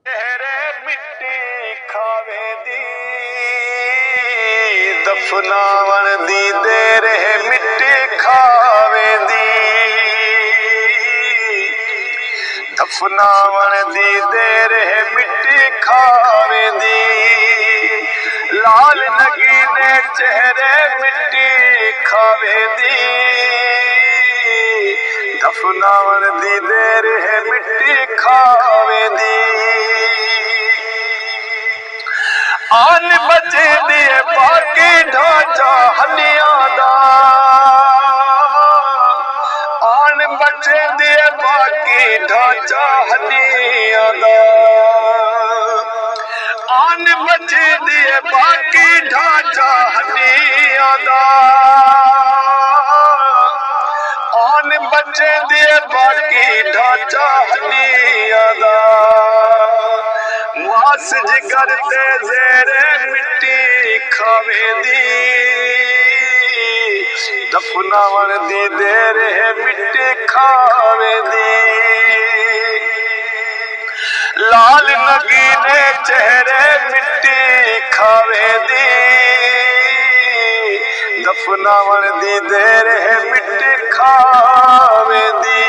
چہرے مٹی کھاوے دی دفناون دی دیر ہے مٹی کھاوے دی دفناون دی دیر ہے مٹی کھاوے دی لال نگینے چہرے مٹی کھاوے دی دفناون دی دیر ہے مٹی کھاوے دی آن بچے دیے باقی ڈھانچہ ہنیاں دا آن بچے دیے باقی ڈھانچہ ہنیاں دا آن بچے دیے باقی ڈھانچہ ہنیاں دا آن بچے دیے باقی ڈھانچہ ہنیاں دا ماس جگر تے زیرے مٹی کھاوے دی دفناون دی دیر ہے مٹی کھاوے دی لال نگینے چہرے مٹی کھاوے دی دفناون دی دیر ہے مٹی کھاوے دی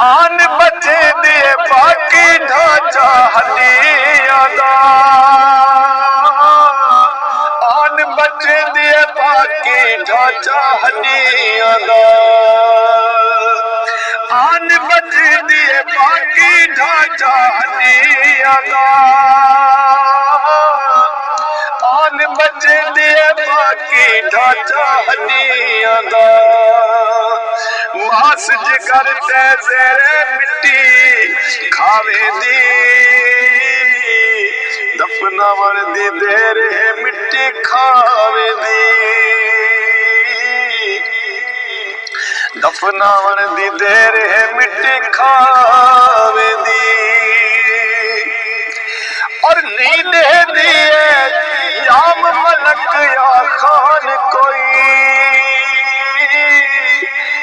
آن بچے دیے باقی ڈھانچہ ہنیاں دا آن بچے دیے باقی ڈھانچہ ہنیاں دا آن بچے دیے باقی ڈھانچہ ہنیاں دا آن بچے دیے باقی ڈھانچہ ہنیاں دا ماس جگر تے زیرے مٹی کھاوے دی دفناون دی دیر ہے مٹی کھاوے دی دفناون دی دیر ہے مٹی کھاوے دی اور نیند ہے دیے یام ملک یا خان کوئی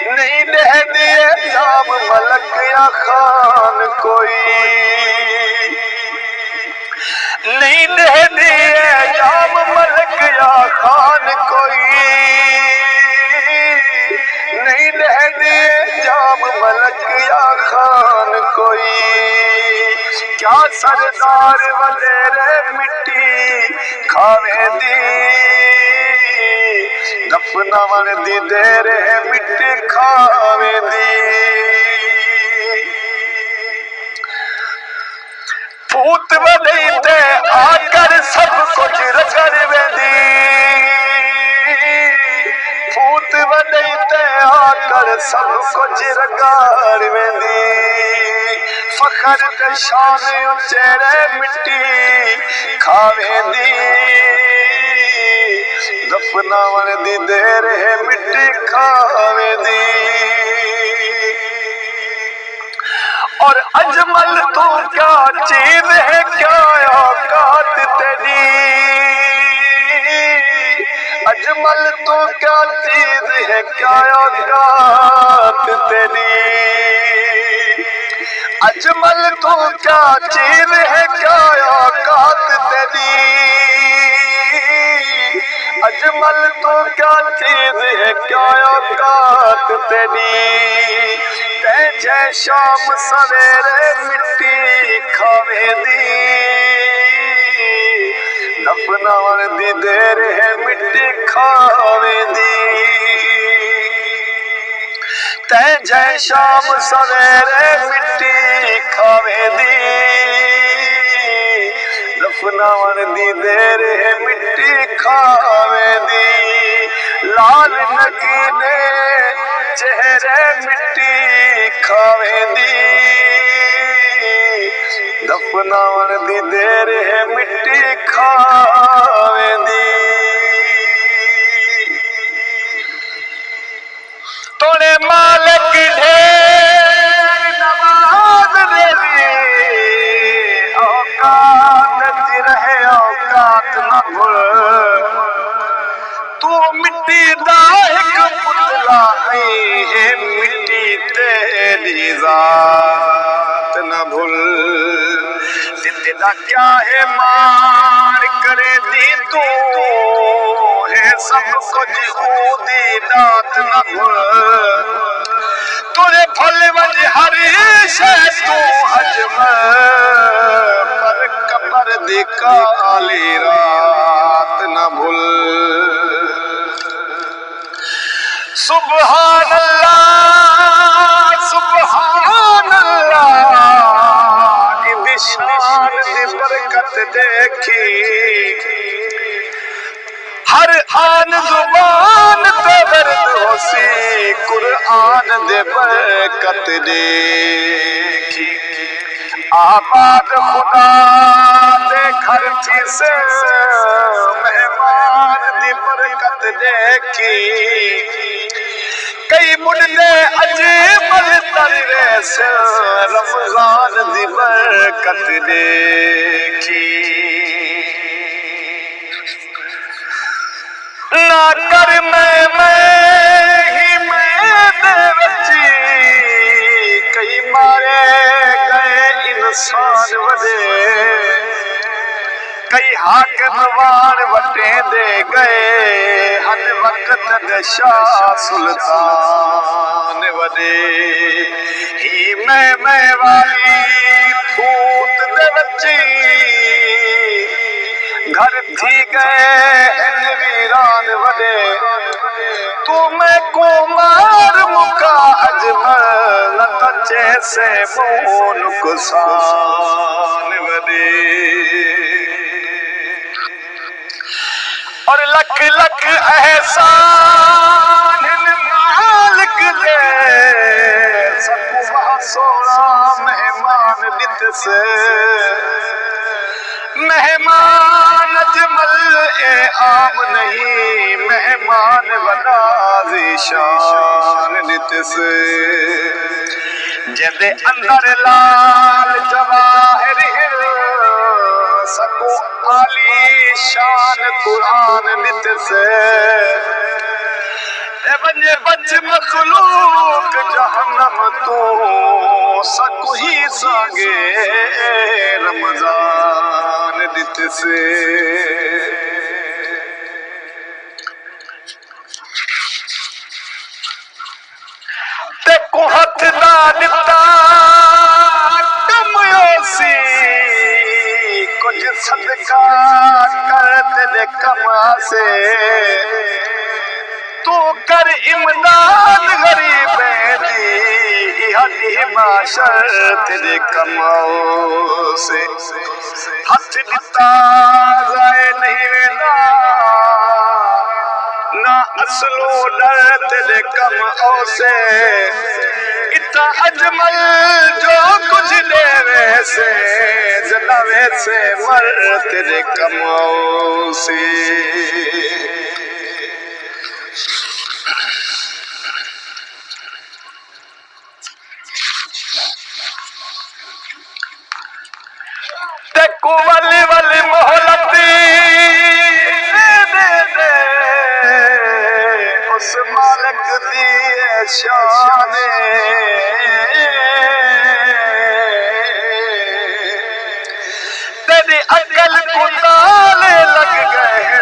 نہیں دہ دیے یام ملک یا خان کوئی نہیں دہ دیے یام ملک یا خان کوئی نہیں دہ دیے یام ملک یا خان کوئی کیا سردار وزیرے مٹی کھاوے دی دفناون دی دیر ہے مٹی کھاوے دی پھوت وڈی تے آ کر سب کچھ رگڑ ویندی پھوت وڈی تے آ کر سب کچھ رگڑ ویندی فخر تے شان اچیرے مٹی کھاوے دی دفناون دی دیر ہے مٹی کھاوے دی اور اجمل تو کیا چیز ہے کیا اوقات تیری اجمل تو کیا چیز ہے کیا اوقات تیری اجمل تو کیا چیز ہے کیا اوقات تیری اجمل تو کیا چیز ہے کیا اوقات تیری تے جے شام سویرے مٹی کھاوے دی دفناون دی دیر ہے مٹی کھاوے دی تے جے شام سویرے مٹی کھاوے دی دفناون دی دیر ہے مٹی کھاوے دی لال نگینے چہرے مٹی کھاوے دی دفناون دی دیر ہے مٹی کھاوے دی توڑے مالک ڈھیر نواز دے اوقات چ رہے اوقات نہ بھول تو مٹی دا ایک پتلا ہے مٹی تے دی ذات نہ بھول تیرا کیا ہے مار کرے دی تو ہے سب کچھ او دی دات نہ بھول تورے بھول وج ہر شے تو اجمل پر قبر دی کالی رات نہ بھول سبحان اللہ سبحان اللہ دی شان دی برکت دیکھی ہر آن زبان تے ورد ہو سی قرآن دے برکت دیکھی آباد خدا دے گھر تھی سے مہمان دی برکت دیکھی کئی مڈنے عجیب ترے سے رمضان دی برکت دیکھی نہ کر میں ہی میں دے بچی کئی مارے گئے انسان وڈے کئی حاکم وار وٹے دے گئے ہر وقت شاہ سلطان وڈے ہی میں والی پھوت دے بچی گھر تھی گئے ان ویران وڈے تو میں کو مار مکا اجمل نہ جیسے مون کسان وڈے اور لکھ لکھ احسان مالک دے سکو بہت سونا مہمان دت سے مہمان اجمل اے عام نہیں مہمان وڈا شان دت سے جدے اندر لال جواہر سکو عالی شان قرآن دت سے اے بنجے بچ مخلوق جہنم تو سکو ہی سانگے رمضان دت سے تے کو ہتھ دا دتا کم سی کچھ صدقہ کر دے کم سے تو کر امداد غریب دی ہدی معاشر تیرے کماؤ سے ہاتھ دتا ضائع نہیں وینا نہ اصلو ڈر تیرے کماؤ سے اتنا اجمل جو کچھ دے ویسے جنا ویسے مر تیرے کماؤ سے کو ولی ولی محلت دے اس مالک دی شان تیری عقل کو تالے لگ گئے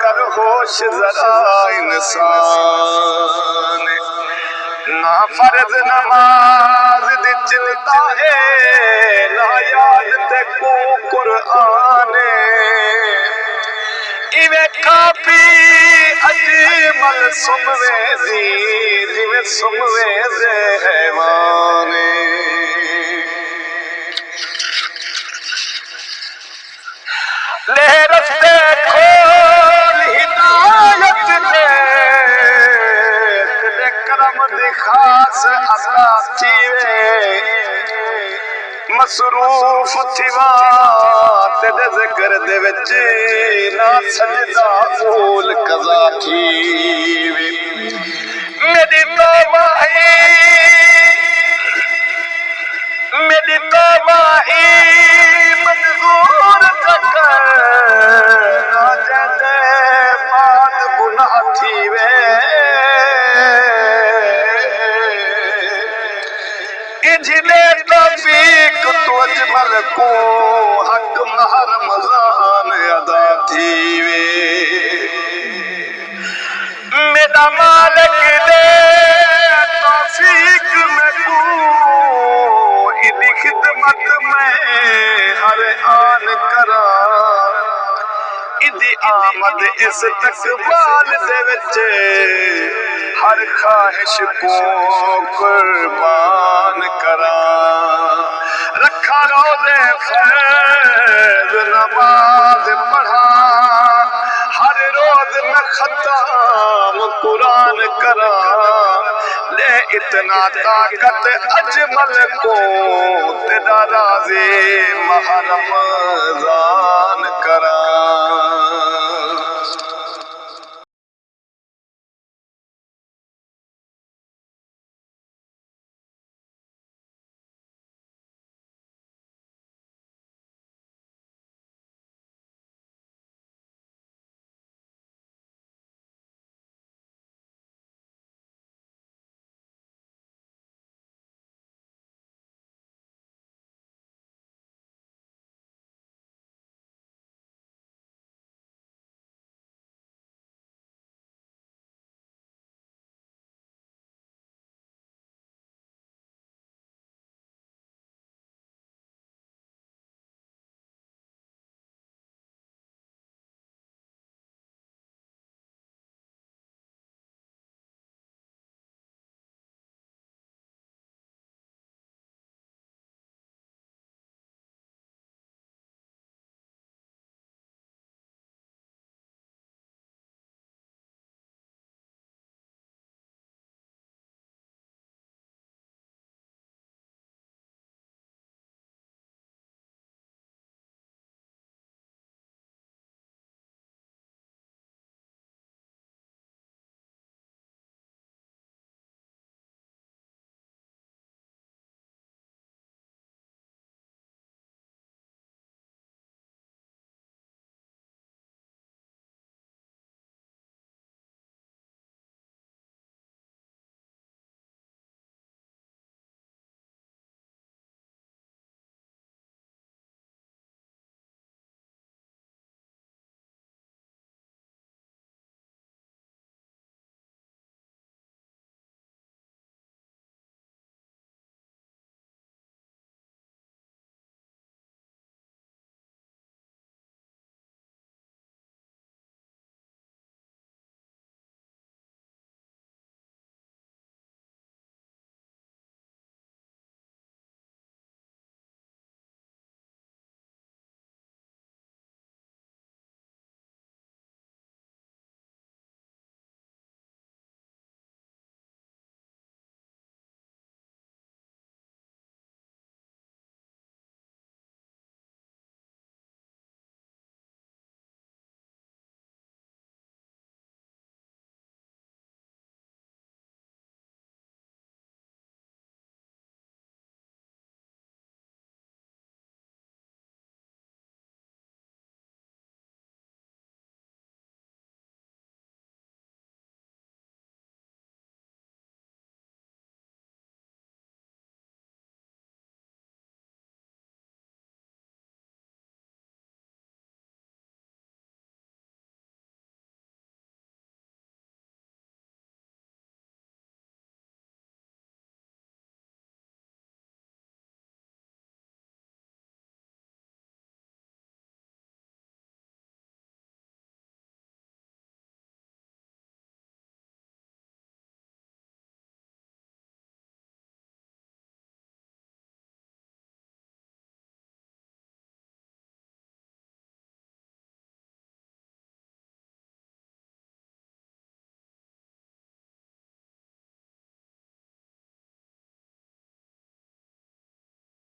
کر ہوش ذرا انسان نہ فرض نماز دی چلتا ہے نہ یاد تے کو قرآن ایویں کافی اجمل سموے دی جویں سموے دے حیوان لے رستے کھول ہدایت نے کرم دی خاص عطا تھیوے مصروف تھیوا تیرے ذکر دے وچ نہ سجدہ پھول قضا تھیوے میری توبہ منظور تک نہ جدے بعد گناہ تھیوے جھلے توفیق تو اجمل کو حق ماہ رمضان ادا تھی وے میرا مالک دے توفیق میں کو ادی خدمت میں ہر آن کرا ادی آمد استقبال دے وچ ہر خواہش کو قربان کرا رکھا روزے فیض نماز پڑھا ہر روز میں ختم قرآن کرا لے اتنا طاقت اجمل کو تیرا راضی ماہ رمضان کرا